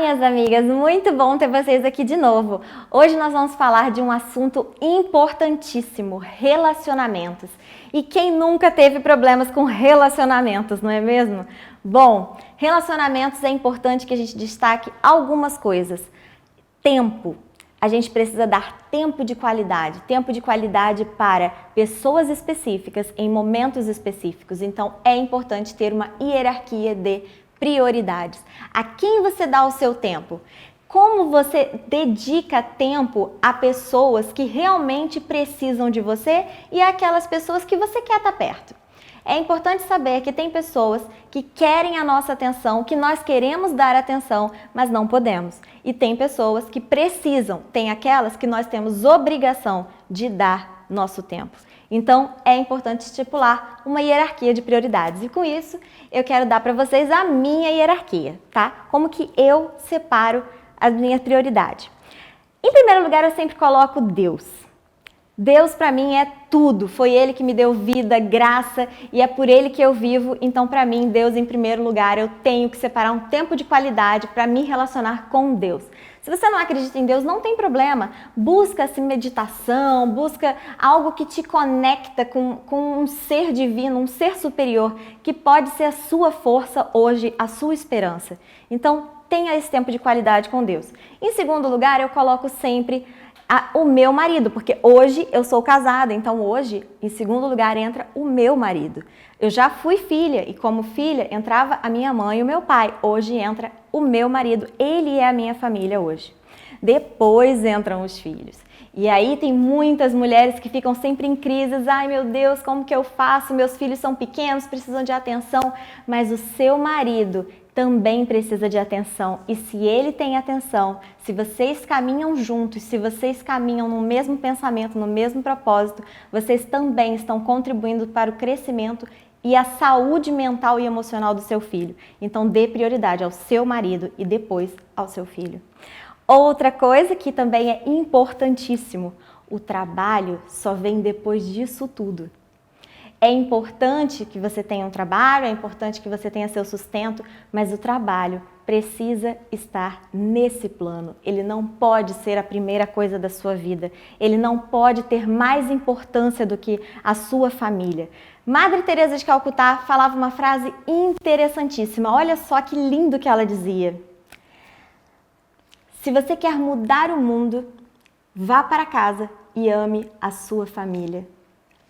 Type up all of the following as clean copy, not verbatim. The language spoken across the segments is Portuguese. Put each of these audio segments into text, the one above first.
minhas amigas, muito bom ter vocês aqui de novo. Hoje nós vamos falar de um assunto importantíssimo, relacionamentos. E quem nunca teve problemas com relacionamentos, não é mesmo? Bom, relacionamentos é importante que a gente destaque algumas coisas. Tempo. A gente precisa dar tempo de qualidade para pessoas específicas, em momentos específicos. Então, é importante ter uma hierarquia de prioridades. A quem você dá o seu tempo? Como você dedica tempo a pessoas que realmente precisam de você e aquelas pessoas que você quer estar perto? É importante saber que tem pessoas que querem a nossa atenção, que nós queremos dar atenção, mas não podemos. E tem pessoas que precisam, tem aquelas que nós temos obrigação de dar nosso tempo. Então, é importante estipular uma hierarquia de prioridades. E com isso, eu quero dar para vocês a minha hierarquia, tá? Como que eu separo as minhas prioridades. Em primeiro lugar, eu sempre coloco Deus. Deus para mim é tudo, foi Ele que me deu vida, graça e é por Ele que eu vivo, então para mim Deus em primeiro lugar, eu tenho que separar um tempo de qualidade para me relacionar com Deus. Se você não acredita em Deus, não tem problema, busca-se meditação, busca algo que te conecta com um ser divino, um ser superior, que pode ser a sua força hoje, a sua esperança. Então tenha esse tempo de qualidade com Deus. Em segundo lugar, eu coloco sempre o meu marido, porque hoje eu sou casada, então hoje, em segundo lugar, entra o meu marido. Eu já fui filha e como filha entrava a minha mãe e o meu pai. Hoje entra o meu marido, ele é a minha família hoje. Depois entram os filhos. E aí tem muitas mulheres que ficam sempre em crises. Ai meu Deus, como que eu faço? Meus filhos são pequenos, precisam de atenção. Mas o seu marido também precisa de atenção. E se ele tem atenção, se vocês caminham juntos, se vocês caminham no mesmo pensamento, no mesmo propósito, vocês também estão contribuindo para o crescimento e a saúde mental e emocional do seu filho. Então dê prioridade ao seu marido e depois ao seu filho. Outra coisa que também é importantíssimo, o trabalho só vem depois disso tudo. É importante que você tenha um trabalho, é importante que você tenha seu sustento, mas o trabalho precisa estar nesse plano. Ele não pode ser a primeira coisa da sua vida. Ele não pode ter mais importância do que a sua família. Madre Teresa de Calcutá falava uma frase interessantíssima. Olha só que lindo que ela dizia. Se você quer mudar o mundo, vá para casa e ame a sua família.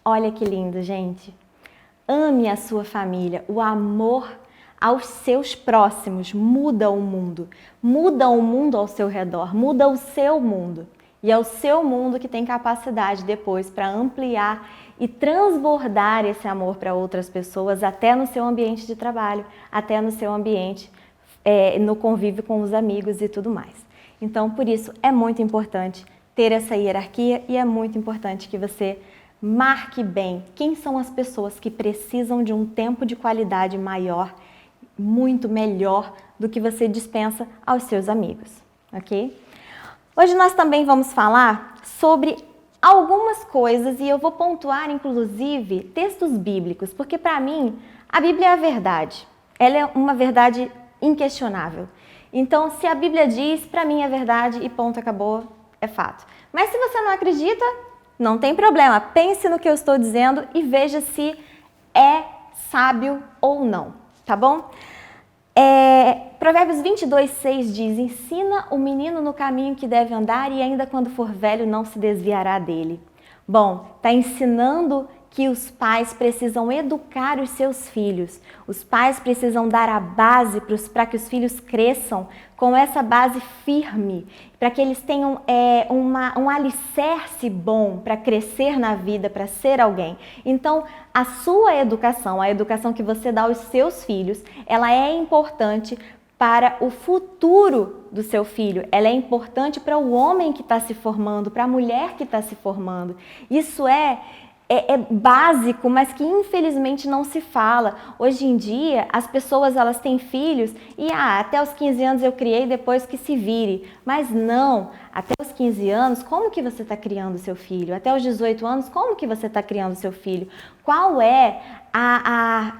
Olha que lindo, gente. Ame a sua família. O amor aos seus próximos muda o mundo. Muda o mundo ao seu redor. Muda o seu mundo. E é o seu mundo que tem capacidade depois para ampliar e transbordar esse amor para outras pessoas, até no seu ambiente de trabalho, até no seu ambiente, no convívio com os amigos e tudo mais. Então, por isso, é muito importante ter essa hierarquia e é muito importante que você marque bem quem são as pessoas que precisam de um tempo de qualidade maior, muito melhor do que você dispensa aos seus amigos, ok? Hoje nós também vamos falar sobre algumas coisas e eu vou pontuar, inclusive, textos bíblicos, porque para mim a Bíblia é a verdade. Ela é uma verdade inquestionável. Então, se a Bíblia diz, para mim é verdade e ponto, acabou, é fato. Mas se você não acredita, não tem problema, pense no que eu estou dizendo e veja se é sábio ou não, tá bom? Provérbios 22:6 diz, ensina o menino no caminho que deve andar e ainda quando for velho não se desviará dele. Bom, está ensinando que os pais precisam educar os seus filhos. Os pais precisam dar a base para que os filhos cresçam com essa base firme, para que eles tenham um alicerce bom para crescer na vida, para ser alguém. Então, a sua educação, a educação que você dá aos seus filhos, ela é importante para o futuro do seu filho. Ela é importante para o homem que está se formando, para a mulher que está se formando. Isso é básico, mas que infelizmente não se fala. Hoje em dia, as pessoas elas têm filhos e até os 15 anos eu criei, depois que se vire. Mas não, Até os 15 anos, como que você está criando o seu filho? Até os 18 anos, como que você está criando o seu filho? Qual é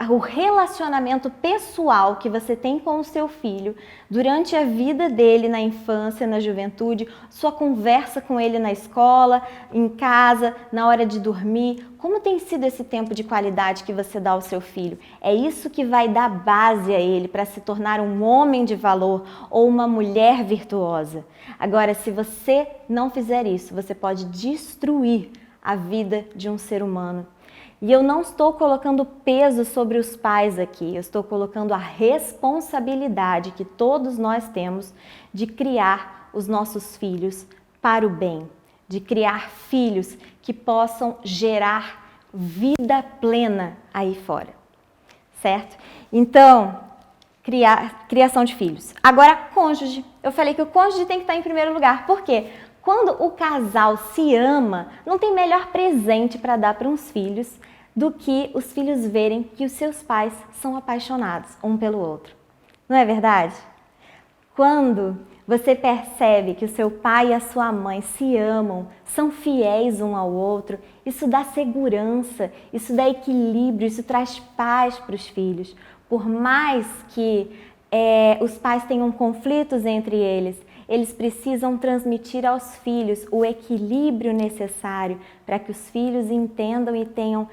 o relacionamento pessoal que você tem com o seu filho durante a vida dele na infância, na juventude, sua conversa com ele na escola, em casa, na hora de dormir? Como tem sido esse tempo de qualidade que você dá ao seu filho? É isso que vai dar base a ele para se tornar um homem de valor ou uma mulher virtuosa. Agora, se você não fizer isso, você pode destruir a vida de um ser humano. E eu não estou colocando peso sobre os pais aqui, eu estou colocando a responsabilidade que todos nós temos de criar os nossos filhos para o bem, de criar filhos que possam gerar vida plena aí fora, certo? Então, criação de filhos. Agora, cônjuge. Eu falei que o cônjuge tem que estar em primeiro lugar. Por quê? Quando o casal se ama, não tem melhor presente para dar para uns filhos do que os filhos verem que os seus pais são apaixonados um pelo outro. Não é verdade? Quando você percebe que o seu pai e a sua mãe se amam, são fiéis um ao outro, isso dá segurança, isso dá equilíbrio, isso traz paz para os filhos. Por mais que os pais tenham conflitos entre eles precisam transmitir aos filhos o equilíbrio necessário para que os filhos entendam e tenham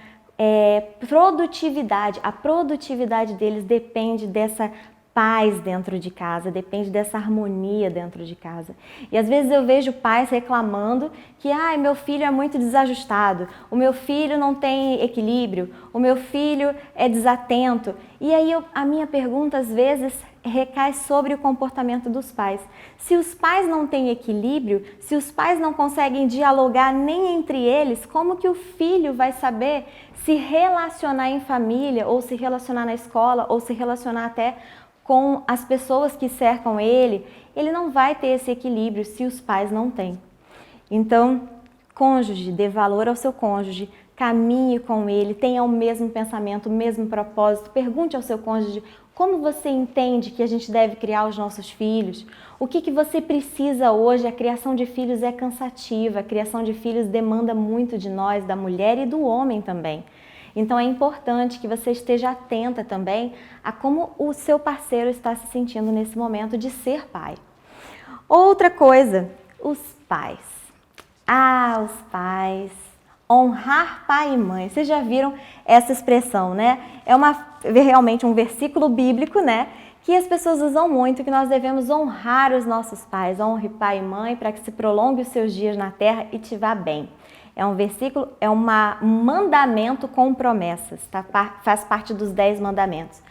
produtividade. A produtividade deles depende dessa paz dentro de casa, depende dessa harmonia dentro de casa. E às vezes eu vejo pais reclamando que meu filho é muito desajustado, o meu filho não tem equilíbrio, o meu filho é desatento. E aí a minha pergunta às vezes recai sobre o comportamento dos pais. Se os pais não têm equilíbrio, se os pais não conseguem dialogar nem entre eles, como que o filho vai saber se relacionar em família, ou se relacionar na escola, ou se relacionar até com as pessoas que cercam ele? Ele não vai ter esse equilíbrio se os pais não têm. Então, cônjuge, dê valor ao seu cônjuge, caminhe com ele, tenha o mesmo pensamento, o mesmo propósito. Pergunte ao seu cônjuge como você entende que a gente deve criar os nossos filhos, o que você precisa hoje. A criação de filhos é cansativa, a criação de filhos demanda muito de nós, da mulher e do homem também. Então é importante que você esteja atenta também a como o seu parceiro está se sentindo nesse momento de ser pai. Outra coisa, os pais. Os pais. Honrar pai e mãe. Vocês já viram essa expressão, né? É realmente um versículo bíblico, né? Que as pessoas usam muito, que nós devemos honrar os nossos pais. Honre pai e mãe para que se prolongue os seus dias na terra e te vá bem. É um versículo, um mandamento com promessas, tá? Faz parte dos 10 mandamentos.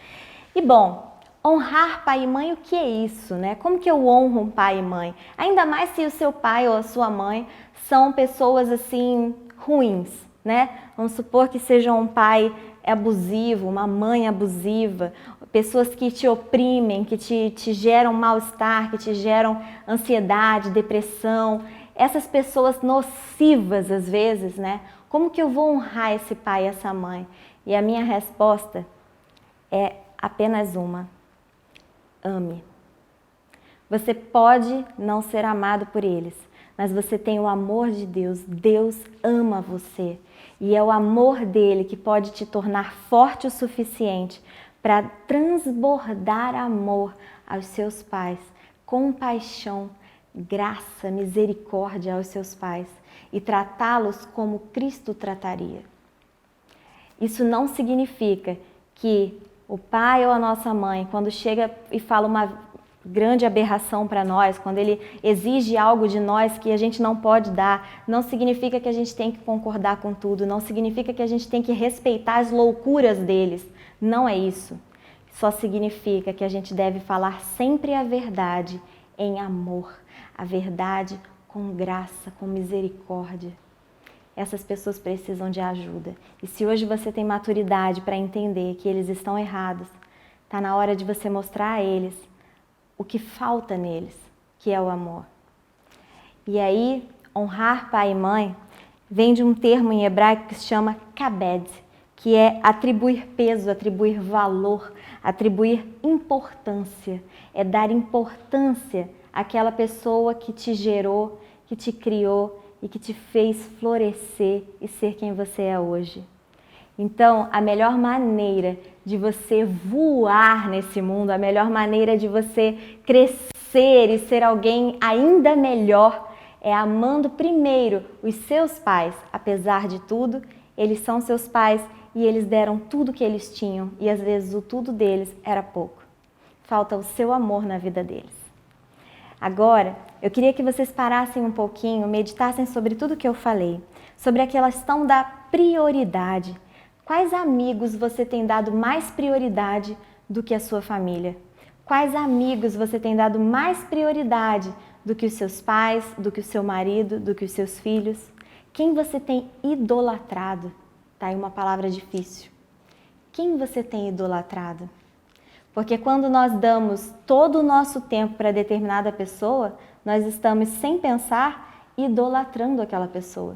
E bom, honrar pai e mãe, o que é isso, né? Como que eu honro um pai e mãe? Ainda mais se o seu pai ou a sua mãe são pessoas assim ruins, né? Vamos supor que seja um pai abusivo, uma mãe abusiva, pessoas que te oprimem, que te geram mal-estar, que te geram ansiedade, depressão. Essas pessoas nocivas às vezes, né? Como que eu vou honrar esse pai e essa mãe? E a minha resposta é apenas uma: ame. Você pode não ser amado por eles, mas você tem o amor de Deus. Deus ama você. E é o amor dele que pode te tornar forte o suficiente para transbordar amor aos seus pais, compaixão, graça, misericórdia aos seus pais e tratá-los como Cristo trataria. Isso não significa que o pai ou a nossa mãe, quando chega e fala uma grande aberração para nós, quando ele exige algo de nós que a gente não pode dar, não significa que a gente tem que concordar com tudo, não significa que a gente tem que respeitar as loucuras deles. Não é isso. Só significa que a gente deve falar sempre a verdade em amor. A verdade com graça, com misericórdia. Essas pessoas precisam de ajuda. E se hoje você tem maturidade para entender que eles estão errados, está na hora de você mostrar a eles o que falta neles, que é o amor. E aí, honrar pai e mãe vem de um termo em hebraico que se chama kabed, que é atribuir peso, atribuir valor, atribuir importância. É dar importância aquela pessoa que te gerou, que te criou e que te fez florescer e ser quem você é hoje. Então, a melhor maneira de você voar nesse mundo, a melhor maneira de você crescer e ser alguém ainda melhor é amando primeiro os seus pais. Apesar de tudo, eles são seus pais e eles deram tudo que eles tinham e às vezes o tudo deles era pouco. Falta o seu amor na vida deles. Agora, eu queria que vocês parassem um pouquinho, meditassem sobre tudo que eu falei, sobre a questão da prioridade. Quais amigos você tem dado mais prioridade do que a sua família? Quais amigos você tem dado mais prioridade do que os seus pais, do que o seu marido, do que os seus filhos? Quem você tem idolatrado? Tá aí uma palavra difícil. Quem você tem idolatrado? Porque quando nós damos todo o nosso tempo para determinada pessoa, nós estamos, sem pensar, idolatrando aquela pessoa.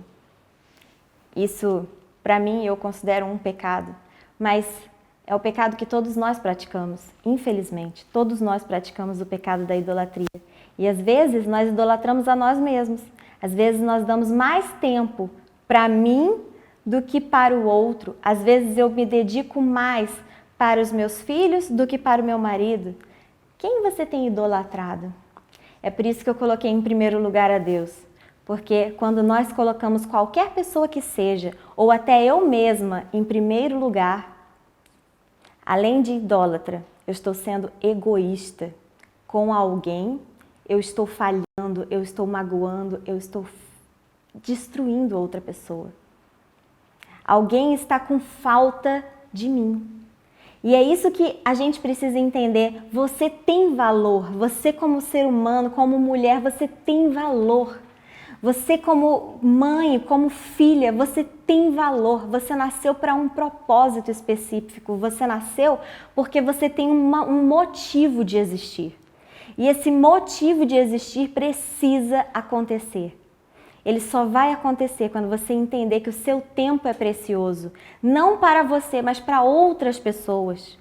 Isso, para mim, eu considero um pecado, mas é o pecado que todos nós praticamos, infelizmente. Todos nós praticamos o pecado da idolatria. E às vezes nós idolatramos a nós mesmos. Às vezes nós damos mais tempo para mim do que para o outro. Às vezes eu me dedico mais para os meus filhos do que para o meu marido. Quem você tem idolatrado? É por isso que eu coloquei em primeiro lugar a Deus. Porque quando nós colocamos qualquer pessoa que seja, ou até eu mesma, em primeiro lugar, além de idólatra, eu estou sendo egoísta com alguém, eu estou falhando, eu estou magoando, eu estou destruindo outra pessoa. Alguém está com falta de mim. E é isso que a gente precisa entender. Você tem valor. Você como ser humano, como mulher, você tem valor. Você como mãe, como filha, você tem valor. Você nasceu para um propósito específico. Você nasceu porque você tem um motivo de existir. E esse motivo de existir precisa acontecer. Ele só vai acontecer quando você entender que o seu tempo é precioso. Não para você, mas para outras pessoas.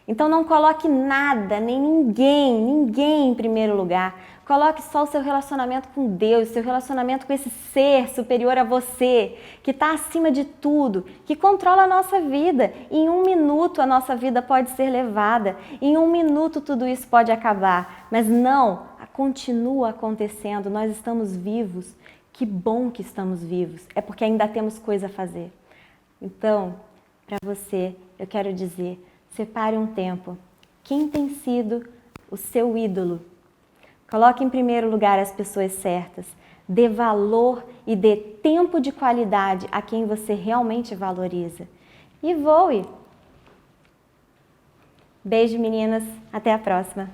Então não coloque nada, nem ninguém em primeiro lugar. Coloque só o seu relacionamento com Deus, seu relacionamento com esse ser superior a você, que está acima de tudo, que controla a nossa vida. Em 1 minuto a nossa vida pode ser levada, em 1 minuto tudo isso pode acabar. Mas não, continua acontecendo, nós estamos vivos. Que bom que estamos vivos, é porque ainda temos coisa a fazer. Então, para você, eu quero dizer, separe um tempo. Quem tem sido o seu ídolo? Coloque em primeiro lugar as pessoas certas. Dê valor e dê tempo de qualidade a quem você realmente valoriza. E voe! Beijo, meninas. Até a próxima.